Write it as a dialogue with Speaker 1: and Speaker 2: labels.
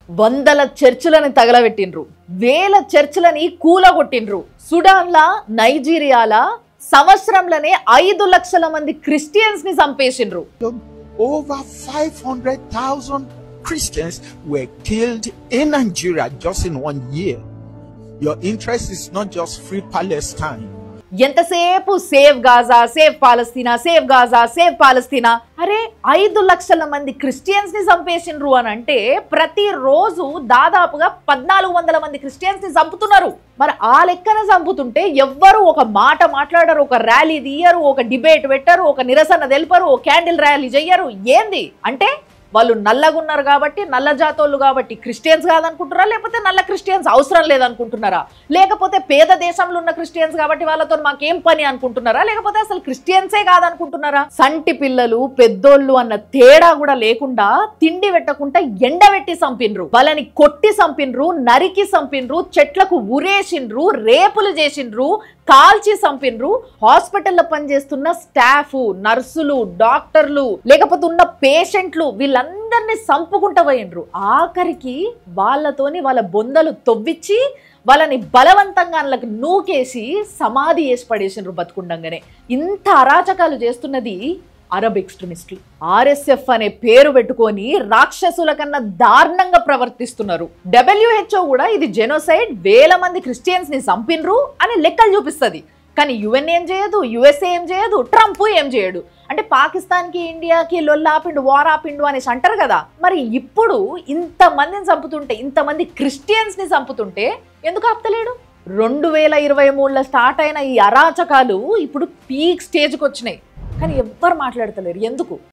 Speaker 1: వందల చర్చిలను తగలబెట్టిండ్రు, వేల చర్చిలని కూలగొట్టిండ్రు. సుడాన్లా, నైజీరియాలా సంవత్సరంలోనే 5 లక్షల మంది క్రిస్టియన్స్ ని చంపేసిండ్రు.
Speaker 2: Over 500,000 Christians were killed in Nigeria just in 1 year. Your interest is not just free Palestine.
Speaker 1: ఎంతసేపు సేవ్ గాజా, సేవ్ పాలస్తీనా, సేవ్ గాజా, సేవ్ పాలస్తీనా. అరే 5 లక్షల మంది క్రిస్టియన్స్ ని చంపేసిండ్రు అని అంటే ప్రతిరోజు దాదాపుగా 1400 మంది క్రిస్టియన్స్ ని చంపుతున్నారు. మరి ఆ లెక్కన చంపుతుంటే ఎవ్వరు ఒక మాట మాట్లాడరు, ఒక ర్యాలీ తీయరు, ఒక డిబేట్ పెట్టరు, ఒక నిరసన తెలుపరు, ఒక క్యాండిల్ ర్యాలీ చెయ్యరు. ఏంది అంటే వాళ్ళు నల్లగున్నారు కాబట్టి, నల్ల జాతోళ్ళు కాబట్టి క్రిస్టియన్స్ కాదనుకుంటున్నారా, లేకపోతే నల్ల క్రిస్టియన్స్ అవసరం లేదనుకుంటున్నారా, లేకపోతే పేద దేశంలో ఉన్న క్రిస్టియన్స్ కాబట్టి వాళ్ళతో మాకేం పని అనుకుంటున్నారా, లేకపోతే అసలు క్రిస్టియన్సే కాదనుకుంటున్నారా? సంటి పిల్లలు పెద్దోళ్ళు అన్న తేడా కూడా లేకుండా తిండి పెట్టకుండా ఎండబెట్టి చంపిండ్రు, వాళ్ళని కొట్టి చంపిండ్రు, నరికి చంపిండ్రు, చెట్లకు ఉరేసిండ్రు, రేపులు చేసిండ్రు, కాల్చి చంపిండ్రు. హాస్పిటల్లో పనిచేస్తున్న స్టాఫ్, నర్సులు, డాక్టర్లు, లేకపోతే ఉన్న పేషెంట్లు వీళ్ళందరినీ చంపుకుంటూ పోయిండ్రు. ఆఖరికి వాళ్ళతోని వాళ్ళ బొందలు తవ్విచ్చి వాళ్ళని బలవంతంగా వాళ్ళకి నూకేసి సమాధి వేసి పడేసిండ్రు బతుకుండంగానే. ఇంత అరాచకాలు చేస్తున్నది అరబ్ ఎక్స్ట్రీమిస్టులు. ఆర్ఎస్ఎఫ్ అనే పేరు పెట్టుకొని రాక్షసుల కన్నా దారుణంగా ప్రవర్తిస్తున్నారు. WHO కూడా ఇది జెనోసైడ్, వేల మంది క్రిస్టియన్స్ ని చంపిన్రు అని లెక్కలు చూపిస్తుంది. కానీ UN ఏం చేయదు, USA ఏం చేయదు, ట్రంప్ ఏం చేయడు. అంటే పాకిస్తాన్కి ఇండియాకి లొల్లాపిండు, వార్ ఆపిండు అనేసి అంటారు కదా. మరి ఇప్పుడు ఇంతమందిని చంపుతుంటే, ఇంతమంది క్రిస్టియన్స్ ని చంపుతుంటే ఎందుకు ఆపుతలేడు? 2023లో స్టార్ట్ అయిన ఈ అరాచకాలు ఇప్పుడు పీక్ స్టేజ్కి వచ్చినాయి. కానీ ఎవ్వరు మాట్లాడతలేరు. ఎందుకు?